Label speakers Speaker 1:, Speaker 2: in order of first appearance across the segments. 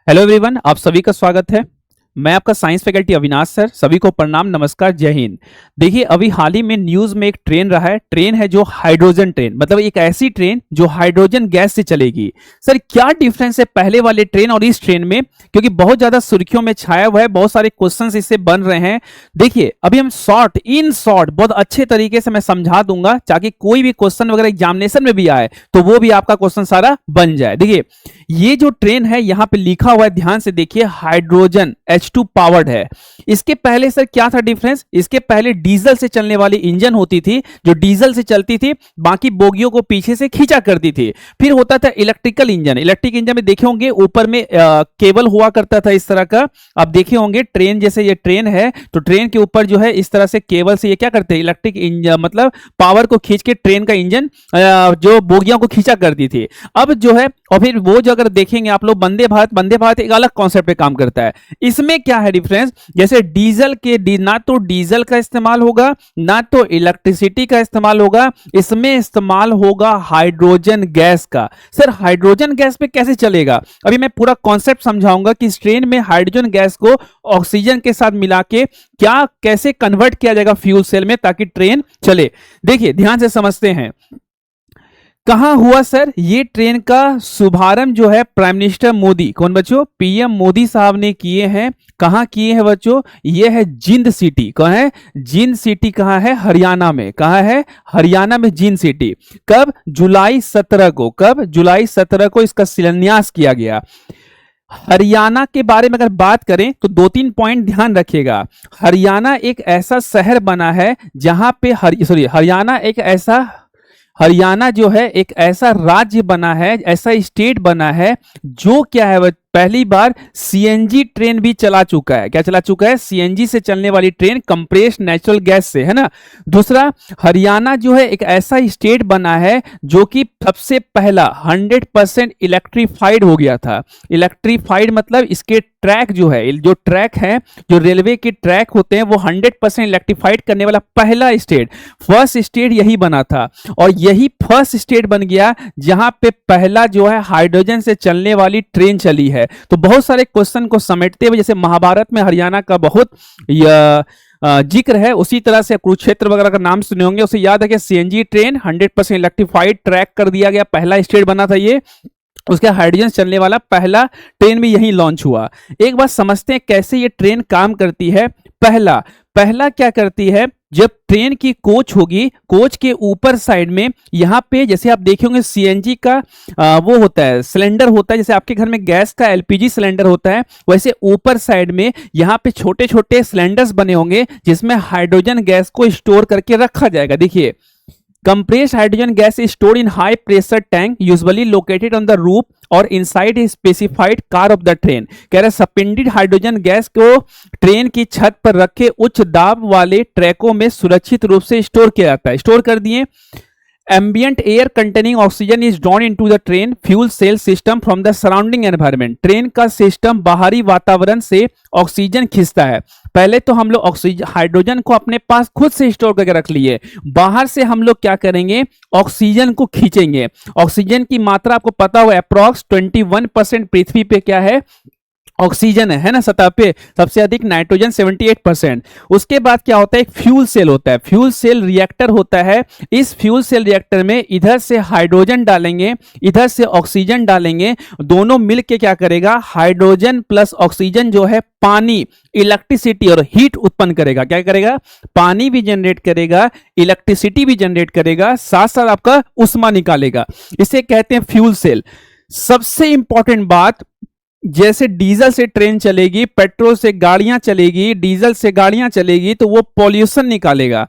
Speaker 1: Hello everyone, आप सभी का स्वागत है। मैं आपका साइंस फैकल्टी अविनाश सर, सभी को प्रणाम, नमस्कार, जय हिंद। देखिए, अभी हाल ही में न्यूज में एक ट्रेन रहा है। ट्रेन है जो हाइड्रोजन ट्रेन, मतलब एक ऐसी ट्रेन जो हाइड्रोजन गैस से चलेगी। सर, क्या डिफरेंस है पहले वाले ट्रेन और इस ट्रेन में? क्योंकि बहुत ज्यादा सुर्खियों में छाया हुआ है, बहुत सारे क्वेश्चंस इससे बन रहे हैं। देखिए, अभी हम शॉर्ट बहुत अच्छे तरीके से मैं समझा दूंगा, ताकि कोई भी क्वेश्चन वगैरह एग्जामिनेशन में भी आए तो वो भी आपका क्वेश्चन सारा बन जाए। देखिए, ये जो ट्रेन है यहां पे लिखा हुआ है, ध्यान से देखिए, हाइड्रोजन H2 पावर्ड है। इसके पहले सर क्या था डिफरेंस? इसके पहले डीजल से चलने वाली इंजन होती थी, जो डीजल से चलती थी, बाकी बोगियों को पीछे से खींचा करती थी। फिर होता था इलेक्ट्रिकल इंजन। इलेक्ट्रिक इंजन में देखे होंगे ऊपर में केबल हुआ करता था इस तरह का। आप देखे होंगे ट्रेन, जैसे ये ट्रेन है तो ट्रेन के ऊपर जो है इस तरह से केबल से ये क्या करते हैं, इलेक्ट्रिक इंजन मतलब पावर को खींच के ट्रेन का इंजन जो बोगियों को खींचा करती थी। अब जो है, और फिर वो जो अगर देखेंगे आप लोग, वंदे भारत एक अलग कॉन्सेप्ट पे काम करता है। इसमें क्या है डिफरेंस? जैसे डीजल के ना तो डीजल का इस्तेमाल होगा, ना तो इलेक्ट्रिसिटी का इस्तेमाल होगा, इसमें इस्तेमाल होगा हाइड्रोजन गैस का। सर, हाइड्रोजन गैस पे कैसे चलेगा? अभी मैं पूरा कॉन्सेप्ट समझाऊंगा कि इस ट्रेन में हाइड्रोजन गैस को ऑक्सीजन के साथ मिला के क्या कैसे कन्वर्ट किया जाएगा फ्यूल सेल में, ताकि ट्रेन चले। देखिए, ध्यान से समझते हैं। कहां हुआ सर ये ट्रेन का शुभारंभ? जो है प्राइम मिनिस्टर मोदी, कौन बच्चों? पीएम मोदी साहब ने किए हैं। कहां किए हैं बच्चों? ये है जिंद सिटी। कहां है जिंद सिटी? कहां है? हरियाणा में। कहां है? हरियाणा में जिंद सिटी। कब? जुलाई 17 को। कब? जुलाई 17 को इसका शिलान्यास किया गया। हरियाणा के बारे में अगर बात करें तो दो तीन पॉइंट ध्यान रखिएगा। हरियाणा एक ऐसा शहर बना है जहां पे हरियाणा जो है एक ऐसा राज्य बना है, ऐसा स्टेट बना है जो क्या है, पहली बार सीएनजी ट्रेन भी चला चुका है। क्या चला चुका है? सीएनजी से चलने वाली ट्रेन, कंप्रेस्ड नेचुरल गैस से, है ना। दूसरा, हरियाणा जो है एक ऐसा स्टेट बना है जो कि सबसे पहला 100% इलेक्ट्रीफाइड हो गया था। इलेक्ट्रीफाइड मतलब इसके ट्रैक जो है, जो ट्रैक है, जो रेलवे के ट्रैक होते हैं, वो 100% इलेक्ट्रीफाइड करने वाला पहला स्टेट, फर्स्ट स्टेट यही बना था। और यही फर्स्ट स्टेट बन गया जहां पे पहला जो है हाइड्रोजन से चलने वाली ट्रेन चली है। तो बहुत सारे क्वेश्चन को समेटते हुए, जैसे महाभारत में हरियाणा का बहुत जिक्र है, उसी तरह से कुरुक्षेत्र वगैरह का नाम सुने होंगे, उसे याद है कि सीएनजी ट्रेन 100% इलेक्ट्रीफाइड ट्रैक कर दिया गया, पहला स्टेट बना था ये। उसके हाइड्रोजन चलने वाला पहला ट्रेन भी यहीं लॉन्च हुआ। एक बात समझते हैं कैसे ये ट्रेन काम करती है। पहला क्या करती है, जब ट्रेन की कोच होगी, कोच के ऊपर साइड में यहां पे जैसे आप देखे होंगे सीएनजी का वो होता है, सिलेंडर होता है, जैसे आपके घर में गैस का एलपीजी सिलेंडर होता है, वैसे ऊपर साइड में यहां पे छोटे छोटे सिलेंडर्स बने होंगे जिसमें हाइड्रोजन गैस को स्टोर करके रखा जाएगा। देखिए, compressed hydrogen gas is stored in high pressure tank usually located on the roof और inside a specified car of the train। कह रहा है सस्पेंडेड हाइड्रोजन गैस को ट्रेन की छत पर रखे उच्च दाब वाले ट्रैकों में सुरक्षित रूप से स्टोर किया जाता है। स्टोर कर दिए। Ambient air containing oxygen is drawn into the train fuel cell system from the surrounding environment। Train का सिस्टम बाहरी वातावरण से ऑक्सीजन खींचता है। पहले तो हम लोग ऑक्सीजन हाइड्रोजन को अपने पास खुद से स्टोर करके रख लिए, बाहर से हम लोग क्या करेंगे, ऑक्सीजन को खींचेंगे। ऑक्सीजन की मात्रा आपको पता हुआ अप्रॉक्स 21% पृथ्वी पे क्या है, ऑक्सीजन है ना, सतह पे सबसे अधिक नाइट्रोजन 78%। उसके बाद क्या होता है, एक फ्यूल सेल होता है, फ्यूल सेल रिएक्टर होता है। इस फ्यूल सेल रिएक्टर में इधर से हाइड्रोजन डालेंगे, इधर से ऑक्सीजन डालेंगे, दोनों मिलके क्या करेगा, हाइड्रोजन प्लस ऑक्सीजन जो है पानी, इलेक्ट्रिसिटी और हीट उत्पन्न करेगा। क्या करेगा? पानी भी जनरेट करेगा, इलेक्ट्रिसिटी भी जनरेट करेगा, साथ साथ आपका उष्मा निकालेगा। इसे कहते हैं फ्यूल सेल। सबसे इंपॉर्टेंट बात, जैसे डीजल से ट्रेन चलेगी, पेट्रोल से गाड़ियां चलेगी, डीजल से गाड़ियां चलेगी, तो वो पॉल्यूशन निकालेगा,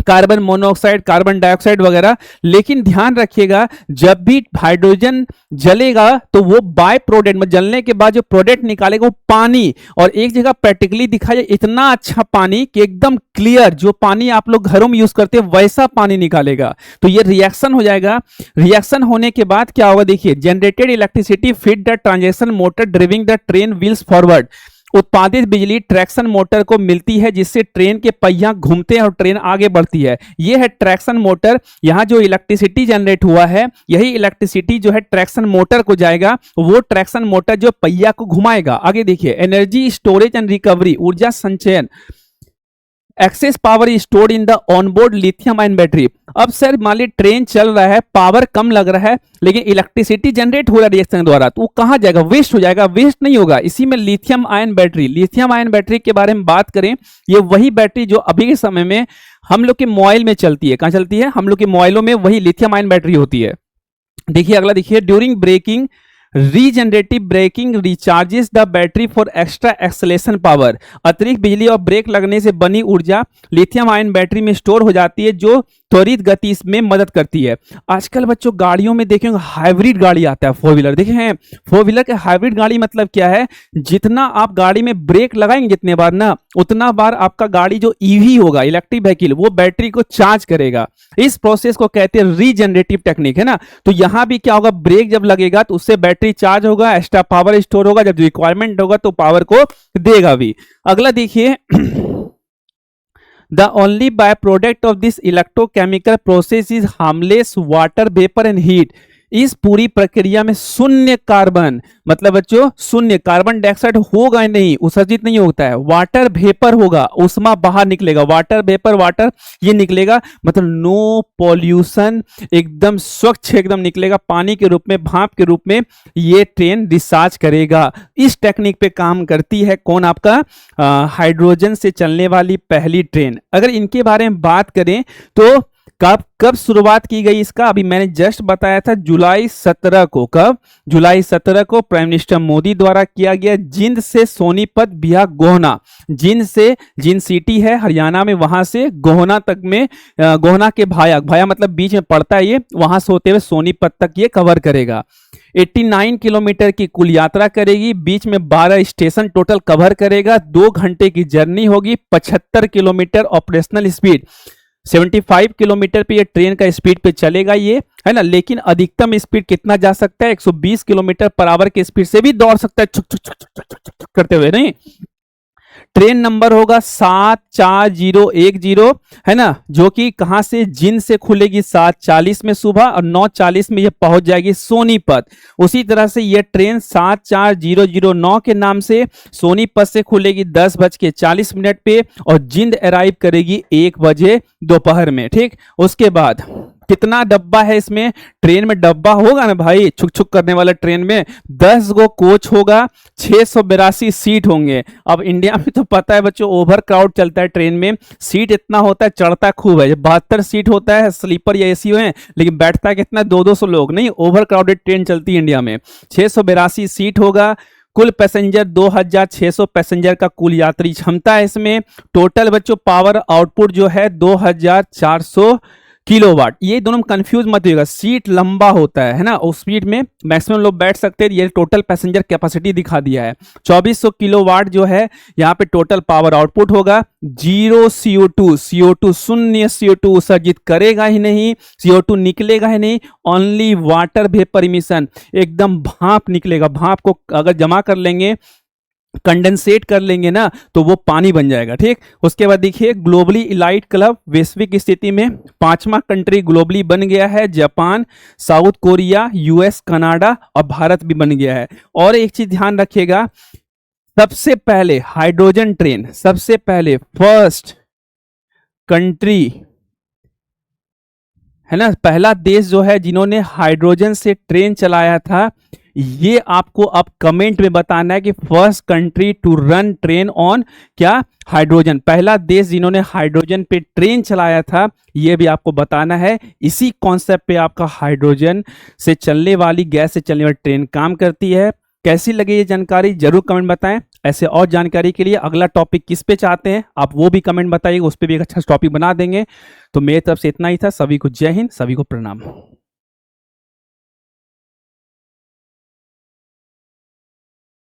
Speaker 1: कार्बन मोनोऑक्साइड, कार्बन डाइऑक्साइड वगैरह। लेकिन ध्यान रखिएगा, जब भी हाइड्रोजन जलेगा तो वो बाय प्रोडक्ट में जलने के बाद जो प्रोडक्ट निकालेगा वो पानी, और एक जगह प्रैक्टिकली दिखा जाए, इतना अच्छा पानी कि एकदम क्लियर, जो पानी आप लोग घरों में यूज करते हैं वैसा पानी निकालेगा। तो ये रिएक्शन हो जाएगा। रिएक्शन होने के बाद क्या होगा, देखिए, generated electricity feed the transaction motor driving the train wheels forward. उत्पादित बिजली ट्रैक्शन मोटर को मिलती है, जिससे ट्रेन के पहिया घूमते हैं और ट्रेन आगे बढ़ती है। ये है ट्रैक्शन मोटर। यहाँ जो इलेक्ट्रिसिटी जनरेट हुआ है, यही इलेक्ट्रिसिटी जो है ट्रैक्शन मोटर को जाएगा, वो ट्रैक्शन मोटर जो पहिया को घुमाएगा। आगे देखिए, एनर्जी स्टोरेज एंड रिकवरी, ऊर्जा संचयन। Excess power stored in the onboard lithium ion battery. अब सर मान ली ट्रेन चल रहा है, पावर कम लग रहा है, लेकिन इलेक्ट्रिसिटी जनरेट हो रहा है रिएक्शन द्वारा, तो वो कहां जाएगा? वेस्ट हो जाएगा। वेस्ट नहीं होगा, इसी में lithium ion battery. Lithium ion battery के बारे में बात करें, ये वही बैटरी जो अभी के समय में हम लोग के मोबाइल में चलती है। कहां चलती है? हम लोग के मोबाइलों में वही लिथियम आयन बैटरी होती है। देखिए अगला, देखिए during braking regenerative braking recharges the battery for extra acceleration power. अतिरिक्त बिजली और ब्रेक लगने से बनी ऊर्जा लिथियम आयन बैटरी में स्टोर हो जाती है, जो त्वरित गति में मदद करती है। आजकल बच्चों गाड़ियों में देखेंगे हाइब्रिड गाड़ी आता है, फोर व्हीलर देखे हैं। फोर व्हीलर के हाइब्रिड गाड़ी मतलब क्या है? जितना आप गाड़ी में ब्रेक लगाएंगे जितने बार ना, उतना बार आपका गाड़ी जो ईवी होगा, इलेक्ट्रिक व्हीकल, वो बैटरी को चार्ज करेगा। इस प्रोसेस को कहते हैं रीजनरेटिव टेक्निक, है ना। तो यहां भी क्या होगा? ब्रेक जब लगेगा तो उससे बैटरी चार्ज होगा, एक्स्ट्रा पावर स्टोर होगा, जब रिक्वायरमेंट होगा तो पावर को देगा भी। अगला देखिए, The only byproduct of this electrochemical process is harmless water vapor and heat. इस पूरी प्रक्रिया में शून्य कार्बन, मतलब बच्चों शून्य कार्बन डाइऑक्साइड होगा ही नहीं, उत्सर्जित नहीं होता है। वाटर वेपर होगा, उष्मा बाहर निकलेगा। वाटर वेपर, वाटर ये निकलेगा, मतलब नो पॉल्यूशन, एकदम स्वच्छ एकदम निकलेगा, पानी के रूप में, भाप के रूप में ये ट्रेन डिस्चार्ज करेगा। इस टेक्निक पे काम करती है कौन? आपका हाइड्रोजन से चलने वाली पहली ट्रेन। अगर इनके बारे में बात करें तो कब शुरुआत की गई इसका? अभी मैंने जस्ट बताया था, जुलाई 17 को। कब? जुलाई 17 को प्राइम मिनिस्टर मोदी द्वारा किया गया। जिंद से सोनीपत विया गोहना, जिंद से, जिंद सिटी है हरियाणा में, वहां से गोहना तक में, गोहना के भाया मतलब बीच में पड़ता है ये, वहां से होते हुए सोनीपत तक ये कवर करेगा। 89 किलोमीटर की कुल यात्रा करेगी, बीच में 12 स्टेशन टोटल कवर करेगा। 2 घंटे की जर्नी होगी, 75 किलोमीटर ऑपरेशनल स्पीड, 75 किलोमीटर पे ये ट्रेन का स्पीड पे चलेगा ये, है ना। लेकिन अधिकतम स्पीड कितना जा सकता है? 120 किलोमीटर पर आवर के स्पीड से भी दौड़ सकता है, छुक छुक छुक छुक छुक छुक करते हुए। नहीं, ट्रेन नंबर होगा 74010, है ना, जो कि कहां से? जिंद से खुलेगी 7:40 में सुबह और 9:40 में ये पहुंच जाएगी सोनीपत। उसी तरह से ये ट्रेन 74009 के नाम से सोनीपत से खुलेगी 10:40 पे और जिंद अराइव करेगी 1 बजे दोपहर में। ठीक, उसके बाद कितना डब्बा है इसमें? ट्रेन में डब्बा होगा ना भाई, छुक छुक करने वाला ट्रेन में 10 गो कोच होगा, 682 सीट होंगे। अब इंडिया में तो पता है बच्चों, ओवर क्राउड चलता है ट्रेन में, सीट इतना होता है, चढ़ता खूब है। 72 सीट होता है स्लीपर या एसी में, लेकिन बैठता कितना? 200 लोग। नहीं, ओवर क्राउडेड ट्रेन चलती है इंडिया में। 682 सीट होगा। कुल पैसेंजर 2600 पैसेंजर का कुल यात्री क्षमता है इसमें। टोटल बच्चों पावर आउटपुट जो है 2400 किलोवाट। ये दोनों कंफ्यूज मत होइएगा, सीट लंबा होता है ना, उस स्पीड में मैक्सिमम लोग बैठ सकते हैं। ये टोटल पैसेंजर कैपेसिटी दिखा दिया है। 2400 किलोवाट जो है यहाँ पे टोटल पावर आउटपुट होगा। 0 CO2 शून्य CO2 उत्सर्जित करेगा ही नहीं, CO2 निकलेगा ही नहीं, ओनली वाटर वेपर इमिशन, एकदम भाप निकलेगा। भाप को अगर जमा कर लेंगे, कंडेंसेट कर लेंगे ना, तो वो पानी बन जाएगा। ठीक, उसके बाद देखिए ग्लोबली इलाइट क्लब वैश्विक स्थिति में 5वां कंट्री ग्लोबली बन गया है। Japan, south Korea, US, Canada और भारत भी बन गया है। और एक चीज ध्यान रखिएगा, सबसे पहले हाइड्रोजन ट्रेन, सबसे पहले फर्स्ट कंट्री, है ना, पहला देश जो है जिन्होंने हाइड्रोजन से ट्रेन चलाया था, ये आपको अब कमेंट में बताना है कि first country to run train on क्या? हाइड्रोजन। पहला देश जिन्होंने हाइड्रोजन पे ट्रेन चलाया था, ये भी आपको बताना है। इसी कॉन्सेप्ट पे आपका हाइड्रोजन से चलने वाली, गैस से चलने वाली ट्रेन काम करती है। कैसी लगी ये जानकारी जरूर कमेंट बताएं। ऐसे और जानकारी के लिए अगला टॉपिक किस पे चाहते हैं आप वो भी कमेंट बताइए, उस पर भी एक अच्छा टॉपिक बना देंगे। तो मेरी तरफ से इतना ही था। सभी को जय हिंद, सभी को प्रणाम।